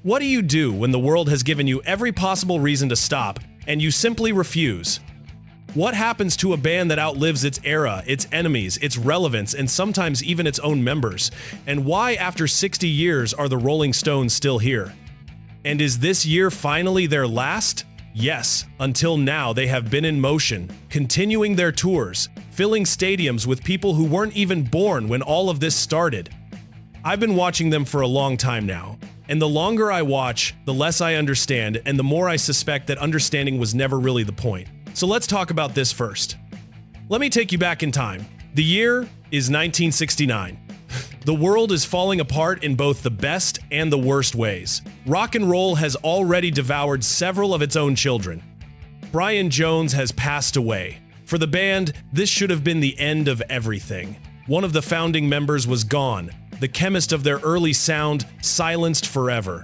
What do you do when the world has given you every possible reason to stop, and you simply refuse? What happens to a band that outlives its era, its enemies, its relevance, and sometimes even its own members? And why, after 60 years, are the Rolling Stones still here? And is this year finally their last? Yes, until now they have been in motion, continuing their tours, filling stadiums with people who weren't even born when all of this started. I've been watching them for a long time now, and the longer I watch, the less I understand, and the more I suspect that understanding was never really the point. So let's talk about this first. Let me take you back in time. The year is 1969. The world is falling apart in both the best and the worst ways. Rock and roll has already devoured several of its own children. Brian Jones has passed away. For the band, this should have been the end of everything. One of the founding members was gone, the chemist of their early sound silenced forever.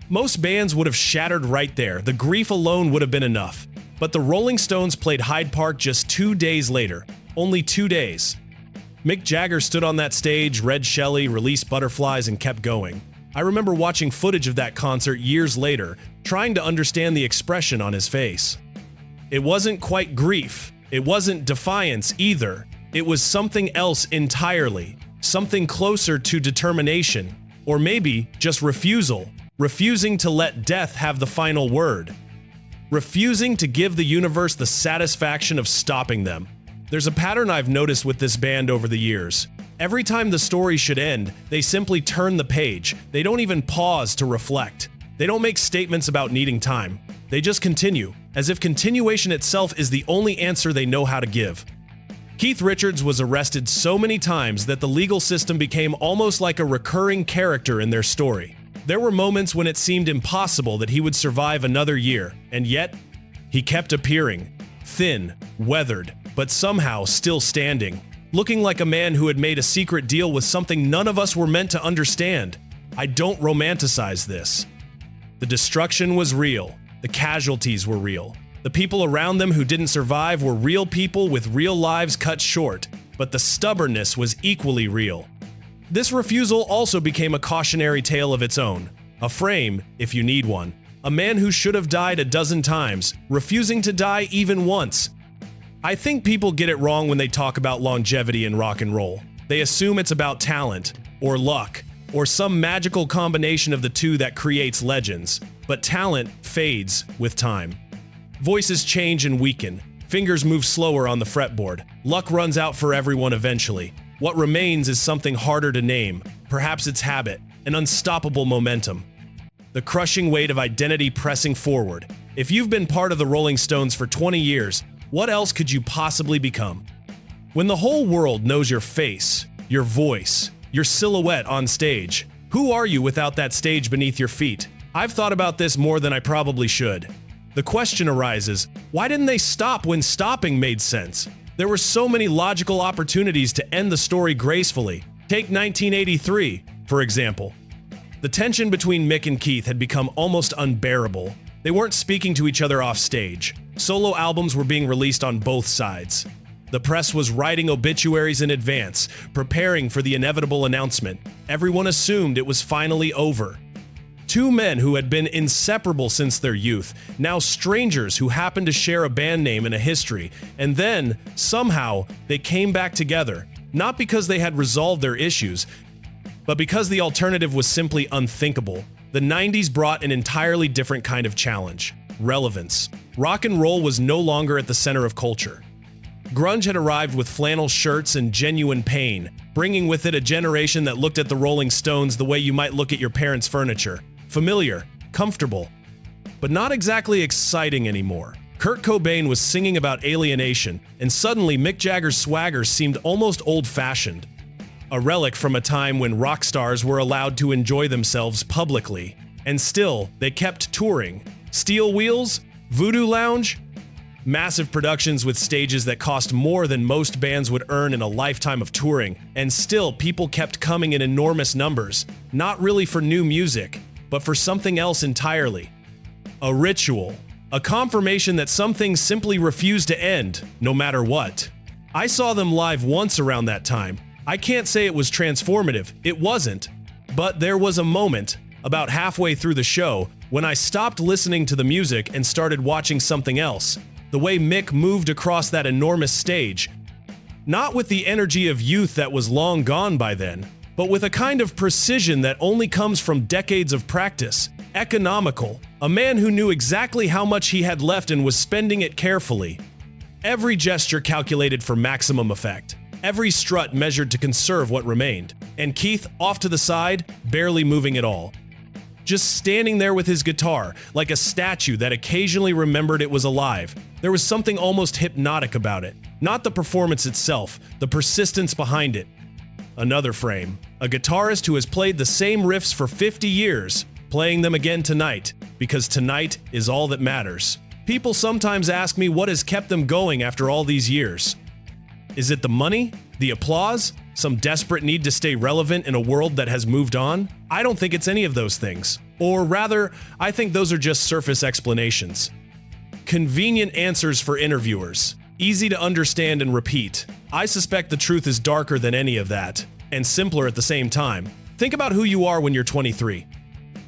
Most bands would have shattered right there. The grief alone would have been enough. But the Rolling Stones played Hyde Park just 2 days later. Only 2 days. Mick Jagger stood on that stage, read Shelley, released Butterflies, and kept going. I remember watching footage of that concert years later, trying to understand the expression on his face. It wasn't quite grief. It wasn't defiance either. It was something else entirely. Something closer to determination. Or maybe just refusal. Refusing to let death have the final word. Refusing to give the universe the satisfaction of stopping them. There's a pattern I've noticed with this band over the years. Every time the story should end, they simply turn the page. They don't even pause to reflect. They don't make statements about needing time. They just continue, as if continuation itself is the only answer they know how to give. Keith Richards was arrested so many times that the legal system became almost like a recurring character in their story. There were moments when it seemed impossible that he would survive another year, and yet, he kept appearing. Thin, weathered, but somehow still standing. Looking like a man who had made a secret deal with something none of us were meant to understand. I don't romanticize this. The destruction was real. The casualties were real. The people around them who didn't survive were real people with real lives cut short, but the stubbornness was equally real. This refusal also became a cautionary tale of its own. A frame, if you need one. A man who should have died a dozen times, refusing to die even once. I think people get it wrong when they talk about longevity in rock and roll. They assume it's about talent, or luck, or some magical combination of the two that creates legends. But talent fades with time. Voices change and weaken. Fingers move slower on the fretboard. Luck runs out for everyone eventually. What remains is something harder to name. Perhaps it's habit, an unstoppable momentum. The crushing weight of identity pressing forward. If you've been part of the Rolling Stones for 20 years, what else could you possibly become? When the whole world knows your face, your voice, your silhouette on stage, who are you without that stage beneath your feet? I've thought about this more than I probably should. The question arises, why didn't they stop when stopping made sense? There were so many logical opportunities to end the story gracefully. Take 1983, for example. The tension between Mick and Keith had become almost unbearable. They weren't speaking to each other off stage. Solo albums were being released on both sides. The press was writing obituaries in advance, preparing for the inevitable announcement. Everyone assumed it was finally over. Two men who had been inseparable since their youth, now strangers who happened to share a band name and a history, and then, somehow, they came back together, not because they had resolved their issues, but because the alternative was simply unthinkable. The 90s brought an entirely different kind of challenge: relevance. Rock and roll was no longer at the center of culture. Grunge had arrived with flannel shirts and genuine pain, bringing with it a generation that looked at the Rolling Stones the way you might look at your parents' furniture. Familiar, comfortable, but not exactly exciting anymore. Kurt Cobain was singing about alienation, and suddenly Mick Jagger's swagger seemed almost old-fashioned. A relic from a time when rock stars were allowed to enjoy themselves publicly. And still, they kept touring. Steel Wheels? Voodoo Lounge? Massive productions with stages that cost more than most bands would earn in a lifetime of touring, and still people kept coming in enormous numbers, not really for new music, but for something else entirely. A ritual. A confirmation that some things simply refuse to end, no matter what. I saw them live once around that time. I can't say it was transformative, it wasn't. But there was a moment, about halfway through the show, when I stopped listening to the music and started watching something else. The way Mick moved across that enormous stage, not with the energy of youth that was long gone by then, but with a kind of precision that only comes from decades of practice. Economical. A man who knew exactly how much he had left and was spending it carefully. Every gesture calculated for maximum effect. Every strut measured to conserve what remained. And Keith, off to the side, barely moving at all. Just standing there with his guitar, like a statue that occasionally remembered it was alive. There was something almost hypnotic about it. Not the performance itself, the persistence behind it. Another frame. A guitarist who has played the same riffs for 50 years, playing them again tonight, because tonight is all that matters. People sometimes ask me what has kept them going after all these years. Is it the money? The applause? Some desperate need to stay relevant in a world that has moved on? I don't think it's any of those things. Or rather, I think those are just surface explanations. Convenient answers for interviewers. Easy to understand and repeat. I suspect the truth is darker than any of that, and simpler at the same time. Think about who you are when you're 23.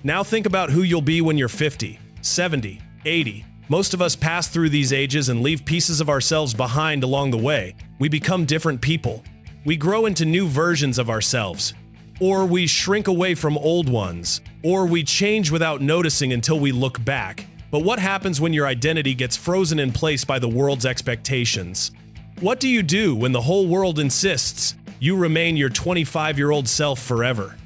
Now think about who you'll be when you're 50, 70, 80. Most of us pass through these ages and leave pieces of ourselves behind along the way. We become different people. We grow into new versions of ourselves. Or we shrink away from old ones. Or we change without noticing until we look back. But what happens when your identity gets frozen in place by the world's expectations? What do you do when the whole world insists you remain your 25-year-old self forever?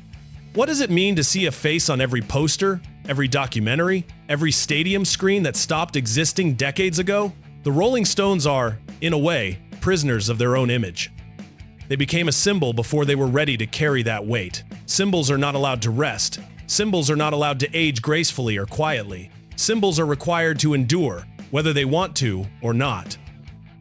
What does it mean to see a face on every poster, every documentary, every stadium screen that stopped existing decades ago? The Rolling Stones are, in a way, prisoners of their own image. They became a symbol before they were ready to carry that weight. Symbols are not allowed to rest. Symbols are not allowed to age gracefully or quietly. Symbols are required to endure, whether they want to or not.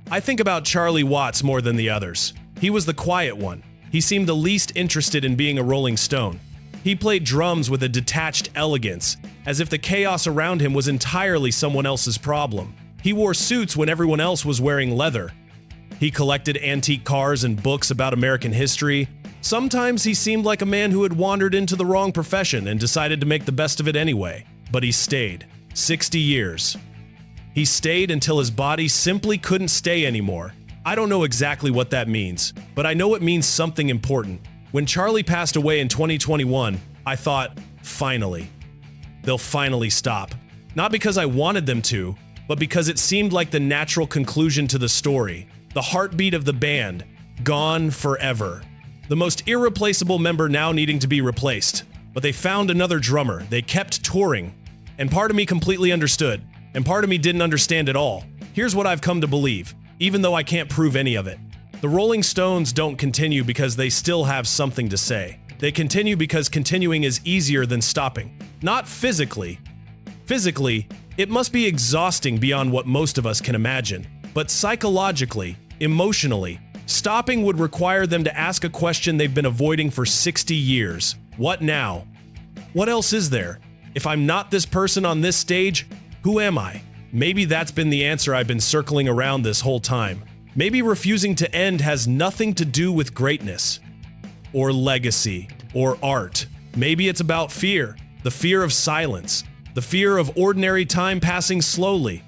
I think about Charlie Watts more than the others. He was the quiet one. He seemed the least interested in being a Rolling Stone. He played drums with a detached elegance, as if the chaos around him was entirely someone else's problem. He wore suits when everyone else was wearing leather. He collected antique cars and books about American history. Sometimes he seemed like a man who had wandered into the wrong profession and decided to make the best of it anyway. But he stayed. 60 years. He stayed until his body simply couldn't stay anymore. I don't know exactly what that means, but I know it means something important. When Charlie passed away in 2021, I thought, finally. They'll finally stop. Not because I wanted them to, but because it seemed like the natural conclusion to the story. The heartbeat of the band, gone forever. The most irreplaceable member now needing to be replaced. But they found another drummer. They kept touring. And part of me completely understood, and part of me didn't understand at all. Here's what I've come to believe, even though I can't prove any of it. The Rolling Stones don't continue because they still have something to say. They continue because continuing is easier than stopping. Not physically. Physically, it must be exhausting beyond what most of us can imagine. But psychologically, emotionally, stopping would require them to ask a question they've been avoiding for 60 years. What now? What else is there? If I'm not this person on this stage, who am I? Maybe that's been the answer I've been circling around this whole time. Maybe refusing to end has nothing to do with greatness, or legacy, or art. Maybe it's about fear, the fear of silence, the fear of ordinary time passing slowly,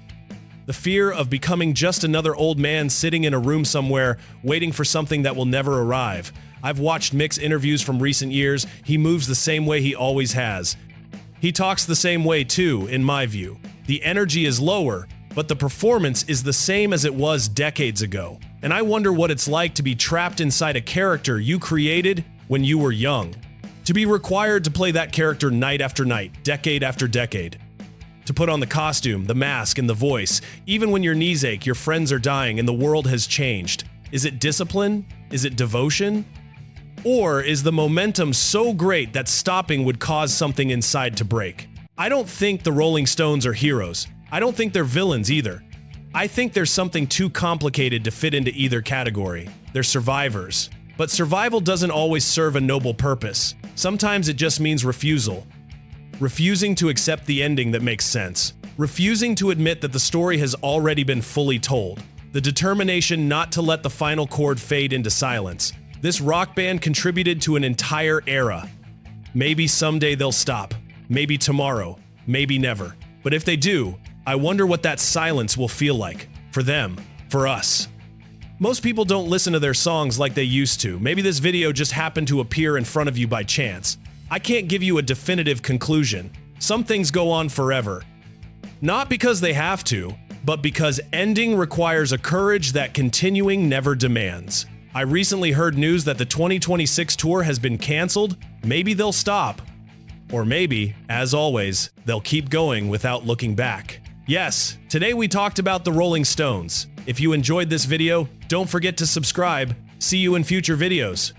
the fear of becoming just another old man sitting in a room somewhere waiting for something that will never arrive. I've watched Mick's interviews from recent years. He moves the same way he always has. He talks the same way too, in my view. The energy is lower, but the performance is the same as it was decades ago. And I wonder what it's like to be trapped inside a character you created when you were young. To be required to play that character night after night, decade after decade. To put on the costume, the mask, and the voice, even when your knees ache, your friends are dying, and the world has changed. Is it discipline? Is it devotion? Or is the momentum so great that stopping would cause something inside to break? I don't think the Rolling Stones are heroes. I don't think they're villains either. I think there's something too complicated to fit into either category. They're survivors. But survival doesn't always serve a noble purpose. Sometimes it just means refusal. Refusing to accept the ending that makes sense. Refusing to admit that the story has already been fully told. The determination not to let the final chord fade into silence. This rock band contributed to an entire era. Maybe someday they'll stop. maybe tomorrow, maybe never. But if they do, I wonder what that silence will feel like. For them, for us. Most people don't listen to their songs like they used to. Maybe this video just happened to appear in front of you by chance. I can't give you a definitive conclusion. Some things go on forever. Not because they have to, but because ending requires a courage that continuing never demands. I recently heard news that the 2026 tour has been canceled. Maybe they'll stop. Or maybe, as always, they'll keep going without looking back. Yes, today we talked about the Rolling Stones. If you enjoyed this video, don't forget to subscribe. See you in future videos.